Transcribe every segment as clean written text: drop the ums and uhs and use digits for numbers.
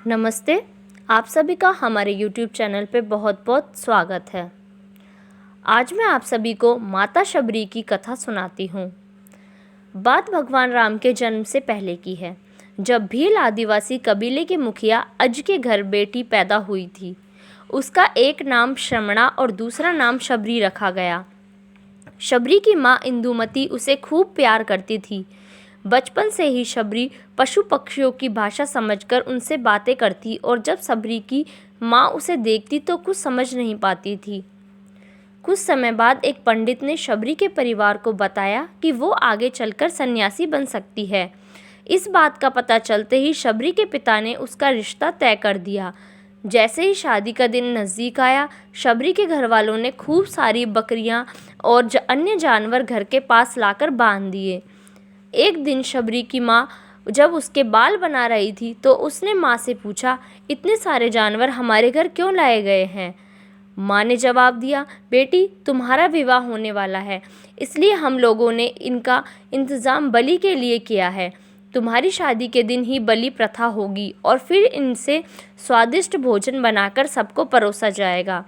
नमस्ते। आप सभी का हमारे YouTube चैनल पे बहुत बहुत स्वागत है। आज मैं आप सभी को माता शबरी की कथा सुनाती हूँ। बात भगवान राम के जन्म से पहले की है, जब भील आदिवासी कबीले के मुखिया अज के घर बेटी पैदा हुई थी। उसका एक नाम श्रमणा और दूसरा नाम शबरी रखा गया। शबरी की माँ इंदुमती उसे खूब प्यार करती थी। बचपन से ही शबरी पशु पक्षियों की भाषा समझकर उनसे बातें करती और जब शबरी की माँ उसे देखती तो कुछ समझ नहीं पाती थी। कुछ समय बाद एक पंडित ने शबरी के परिवार को बताया कि वो आगे चलकर सन्यासी बन सकती है। इस बात का पता चलते ही शबरी के पिता ने उसका रिश्ता तय कर दिया। जैसे ही शादी का दिन नज़दीक आया, शबरी के घर वालों ने खूब सारी बकरियां और अन्य जानवर घर के पास लाकर बांध दिए। एक दिन शबरी की माँ जब उसके बाल बना रही थी तो उसने माँ से पूछा, इतने सारे जानवर हमारे घर क्यों लाए गए हैं? माँ ने जवाब दिया, बेटी तुम्हारा विवाह होने वाला है, इसलिए हम लोगों ने इनका इंतज़ाम बलि के लिए किया है। तुम्हारी शादी के दिन ही बलि प्रथा होगी और फिर इनसे स्वादिष्ट भोजन बनाकर सबको परोसा जाएगा।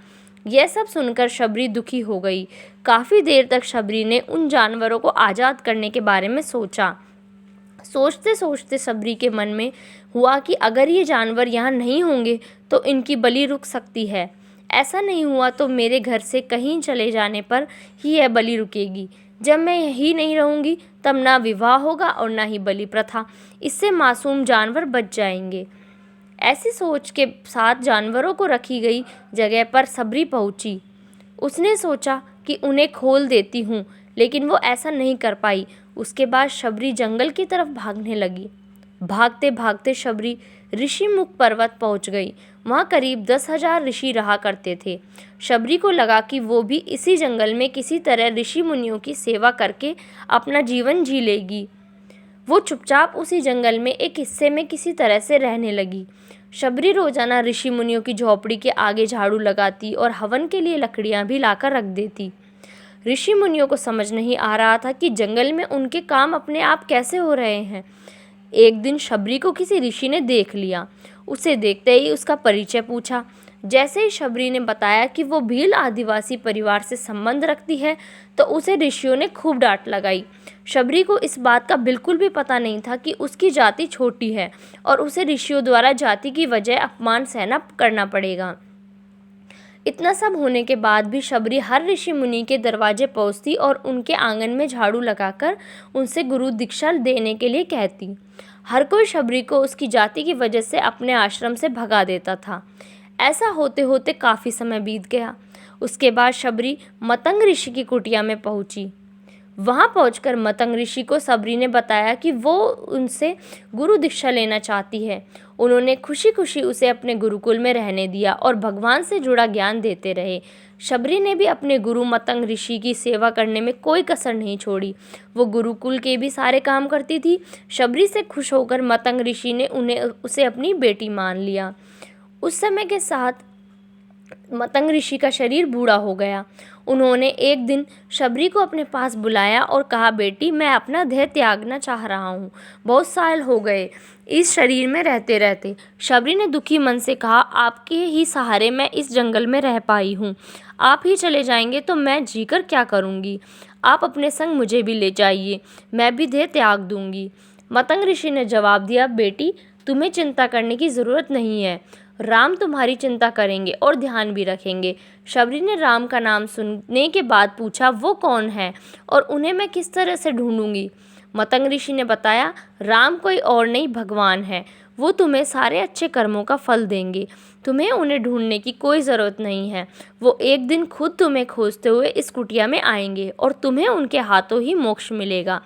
यह सब सुनकर शबरी दुखी हो गई। काफ़ी देर तक शबरी ने उन जानवरों को आज़ाद करने के बारे में सोचा। सोचते सोचते शबरी के मन में हुआ कि अगर ये जानवर यहाँ नहीं होंगे तो इनकी बलि रुक सकती है। ऐसा नहीं हुआ तो मेरे घर से कहीं चले जाने पर ही यह बलि रुकेगी। जब मैं यही नहीं रहूँगी तब ना विवाह होगा और ना ही बलि प्रथा। इससे मासूम जानवर बच जाएंगे। ऐसी सोच के साथ जानवरों को रखी गई जगह पर शबरी पहुंची। उसने सोचा कि उन्हें खोल देती हूँ, लेकिन वो ऐसा नहीं कर पाई। उसके बाद शबरी जंगल की तरफ भागने लगी। भागते भागते शबरी ऋषिमुख पर्वत पहुंच गई। वहाँ करीब 10,000 ऋषि रहा करते थे। शबरी को लगा कि वो भी इसी जंगल में किसी तरह ऋषि मुनियों की सेवा करके अपना जीवन जी लेगी। वो चुपचाप उसी जंगल में एक हिस्से में किसी तरह से रहने लगी। शबरी रोजाना ऋषि मुनियों की झोपड़ी के आगे झाड़ू लगाती और हवन के लिए लकड़ियां भी लाकर रख देती। ऋषि मुनियों को समझ नहीं आ रहा था कि जंगल में उनके काम अपने आप कैसे हो रहे हैं। एक दिन शबरी को किसी ऋषि ने देख लिया। उसे देखते ही उसका परिचय पूछा। जैसे ही शबरी ने बताया कि वो भील आदिवासी परिवार से संबंध रखती है तो उसे ऋषियों ने खूब डांट लगाई। शबरी को इस बात का बिल्कुल भी पता नहीं था कि उसकी जाति छोटी है और उसे ऋषियों द्वारा जाति की वजह अपमान सहना करना पड़ेगा। इतना सब होने के बाद भी शबरी हर ऋषि मुनि के दरवाजे पहुंचती और उनके आंगन में झाड़ू लगाकर उनसे गुरु दीक्षा देने के लिए कहती। हर कोई शबरी को उसकी जाति की वजह से अपने आश्रम से भगा देता था। ऐसा होते होते काफ़ी समय बीत गया। उसके बाद शबरी मतंग ऋषि की कुटिया में पहुंची। वहां पहुंचकर मतंग ऋषि को शबरी ने बताया कि वो उनसे गुरु दीक्षा लेना चाहती है। उन्होंने खुशी खुशी उसे अपने गुरुकुल में रहने दिया और भगवान से जुड़ा ज्ञान देते रहे। शबरी ने भी अपने गुरु मतंग ऋषि की सेवा करने में कोई कसर नहीं छोड़ी। वो गुरुकुल के भी सारे काम करती थी। शबरी से खुश होकर मतंग ऋषि ने उसे अपनी बेटी मान लिया। उस समय के साथ मतंग ऋषि का शरीर बूढ़ा हो गया। उन्होंने एक दिन शबरी को अपने पास बुलाया और कहा, बेटी मैं अपना देह त्यागना चाह रहा हूँ। बहुत साल हो गए इस शरीर में रहते रहते। शबरी ने दुखी मन से कहा, आपके ही सहारे मैं इस जंगल में रह पाई हूँ। आप ही चले जाएंगे तो मैं जीकर क्या करूँगी? आप अपने संग मुझे भी ले जाइए, मैं भी देह त्याग दूँगी। मतंग ऋषि ने जवाब दिया, बेटी तुम्हें चिंता करने की ज़रूरत नहीं है। राम तुम्हारी चिंता करेंगे और ध्यान भी रखेंगे। शबरी ने राम का नाम सुनने के बाद पूछा, वो कौन है और उन्हें मैं किस तरह से ढूंढूंगी? मतंग ऋषि ने बताया, राम कोई और नहीं भगवान है। वो तुम्हें सारे अच्छे कर्मों का फल देंगे। तुम्हें उन्हें ढूंढने की कोई ज़रूरत नहीं है। वो एक दिन खुद तुम्हें खोजते हुए इस कुटिया में आएंगे और तुम्हें उनके हाथों ही मोक्ष मिलेगा।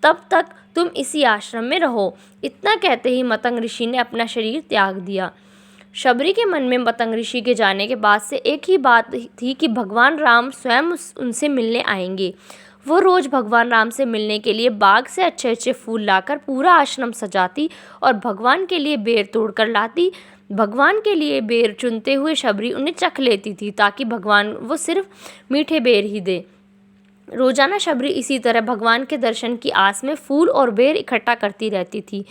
तब तक तुम इसी आश्रम में रहो। इतना कहते ही मतंग ऋषि ने अपना शरीर त्याग दिया। शबरी के मन में मतंग ऋषि के जाने के बाद से एक ही बात थी कि भगवान राम स्वयं उनसे मिलने आएंगे। वो रोज़ भगवान राम से मिलने के लिए बाग से अच्छे अच्छे फूल लाकर पूरा आश्रम सजाती और भगवान के लिए बेर तोड़कर लाती। भगवान के लिए बेर चुनते हुए शबरी उन्हें चख लेती थी ताकि भगवान वो सिर्फ मीठे बेर ही दे। रोजाना शबरी इसी तरह भगवान के दर्शन की आस में फूल और बेर इकट्ठा करती रहती थी।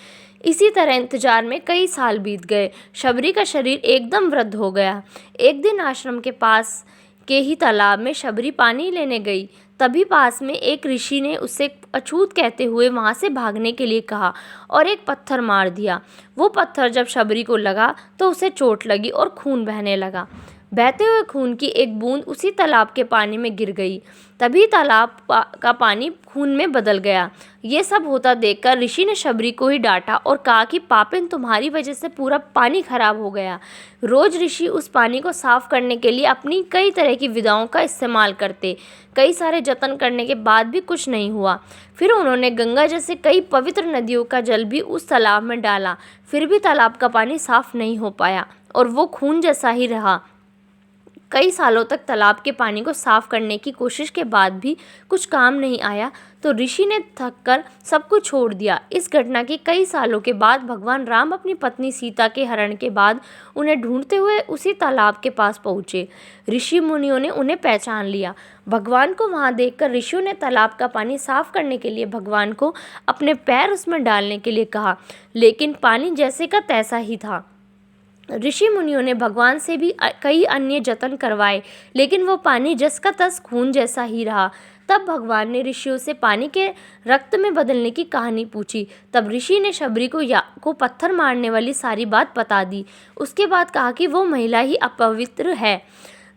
इसी तरह इंतजार में कई साल बीत गए। शबरी का शरीर एकदम वृद्ध हो गया। एक दिन आश्रम के पास के ही तालाब में शबरी पानी लेने गई। तभी पास में एक ऋषि ने उसे अछूत कहते हुए वहां से भागने के लिए कहा और एक पत्थर मार दिया। वो पत्थर जब शबरी को लगा तो उसे चोट लगी और खून बहने लगा। बहते हुए खून की एक बूंद उसी तालाब के पानी में गिर गई। तभी तालाब का पानी खून में बदल गया। ये सब होता देखकर ऋषि ने शबरी को ही डांटा और कहा कि पापिन, तुम्हारी वजह से पूरा पानी खराब हो गया। रोज ऋषि उस पानी को साफ करने के लिए अपनी कई तरह की विधाओं का इस्तेमाल करते। कई सारे जतन करने के बाद भी कुछ नहीं हुआ। फिर उन्होंने गंगा जैसे कई पवित्र नदियों का जल भी उस तालाब में डाला, फिर भी तालाब का पानी साफ नहीं हो पाया और वो खून जैसा ही रहा। कई सालों तक तालाब के पानी को साफ करने की कोशिश के बाद भी कुछ काम नहीं आया तो ऋषि ने थककर सब कुछ छोड़ दिया। इस घटना के कई सालों के बाद भगवान राम अपनी पत्नी सीता के हरण के बाद उन्हें ढूंढते हुए उसी तालाब के पास पहुँचे। ऋषि मुनियों ने उन्हें पहचान लिया। भगवान को वहां देखकर ऋषियों ने तालाब का पानी साफ करने के लिए भगवान को अपने पैर उसमें डालने के लिए कहा, लेकिन पानी जैसे का तैसा ही था। ऋषि मुनियों ने भगवान से भी कई अन्य जतन करवाए, लेकिन वो पानी जस का तस खून जैसा ही रहा। तब भगवान ने ऋषियों से पानी के रक्त में बदलने की कहानी पूछी। तब ऋषि ने शबरी को पत्थर मारने वाली सारी बात बता दी। उसके बाद कहा कि वो महिला ही अपवित्र है,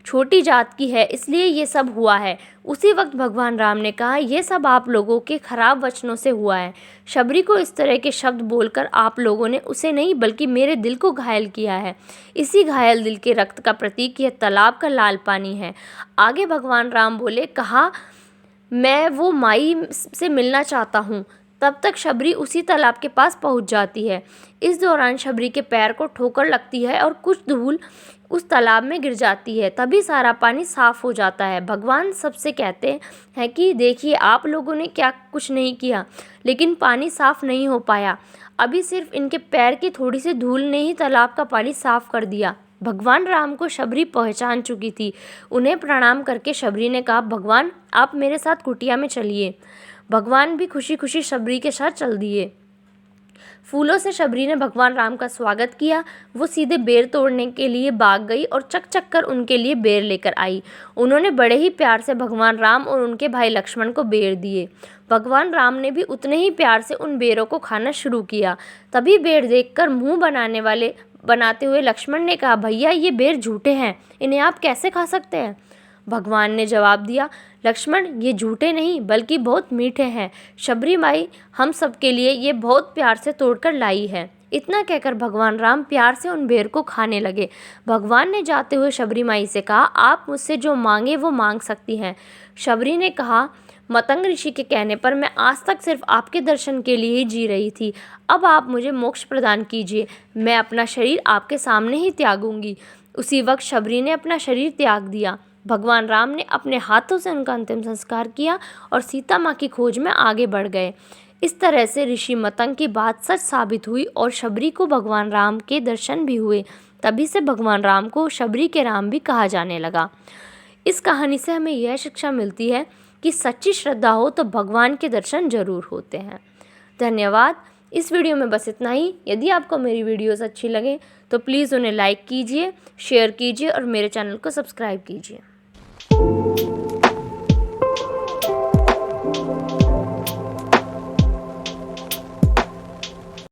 छोटी जात की है, इसलिए ये सब हुआ है। उसी वक्त भगवान राम ने कहा, ये सब आप लोगों के खराब वचनों से हुआ है। शबरी को इस तरह के शब्द बोलकर आप लोगों ने उसे नहीं बल्कि मेरे दिल को घायल किया है। इसी घायल दिल के रक्त का प्रतीक यह तालाब का लाल पानी है। आगे भगवान राम बोले, कहा मैं वो माई से मिलना चाहता हूँ। तब तक शबरी उसी तालाब के पास पहुँच जाती है। इस दौरान शबरी के पैर को ठोकर लगती है और कुछ धूल उस तालाब में गिर जाती है। तभी सारा पानी साफ हो जाता है। भगवान सबसे कहते हैं कि देखिए, आप लोगों ने क्या कुछ नहीं किया, लेकिन पानी साफ नहीं हो पाया। अभी सिर्फ इनके पैर की थोड़ी सी धूल ने ही तालाब का पानी साफ कर दिया। भगवान राम को शबरी पहचान चुकी थी। उन्हें प्रणाम करके शबरी ने कहा, भगवान आप मेरे साथ कुटिया में चलिए। भगवान भी खुशी खुशी शबरी के साथ चल दिए। फूलों से शबरी ने भगवान राम का स्वागत किया। वो सीधे बेर तोड़ने के लिए भाग गई और चक चक कर उनके लिए बेर लेकर आई। उन्होंने बड़े ही प्यार से भगवान राम और उनके भाई लक्ष्मण को बेर दिए। भगवान राम ने भी उतने ही प्यार से उन बेरों को खाना शुरू किया। तभी बेर देखकर मुंह बनाते हुए लक्ष्मण ने कहा, भैया ये बेर झूठे हैं, इन्हें आप कैसे खा सकते हैं? भगवान ने जवाब दिया, लक्ष्मण ये झूठे नहीं बल्कि बहुत मीठे हैं। शबरी माई हम सब के लिए ये बहुत प्यार से तोड़कर लाई है। इतना कहकर भगवान राम प्यार से उन बेर को खाने लगे। भगवान ने जाते हुए शबरी माई से कहा, आप मुझसे जो मांगे वो मांग सकती हैं। शबरी ने कहा, मतंग ऋषि के कहने पर मैं आज तक सिर्फ आपके दर्शन के लिए ही जी रही थी। अब आप मुझे मोक्ष प्रदान कीजिए, मैं अपना शरीर आपके सामने ही त्यागूंगी। उसी वक्त शबरी ने अपना शरीर त्याग दिया। भगवान राम ने अपने हाथों से उनका अंतिम संस्कार किया और सीता माँ की खोज में आगे बढ़ गए। इस तरह से ऋषि मतंग की बात सच साबित हुई और शबरी को भगवान राम के दर्शन भी हुए। तभी से भगवान राम को शबरी के राम भी कहा जाने लगा। इस कहानी से हमें यह शिक्षा मिलती है कि सच्ची श्रद्धा हो तो भगवान के दर्शन जरूर होते हैं। धन्यवाद। इस वीडियो में बस इतना ही। यदि आपको मेरी वीडियोस अच्छी लगे तो प्लीज़ उन्हें लाइक कीजिए, शेयर कीजिए और मेरे चैनल को सब्सक्राइब कीजिए।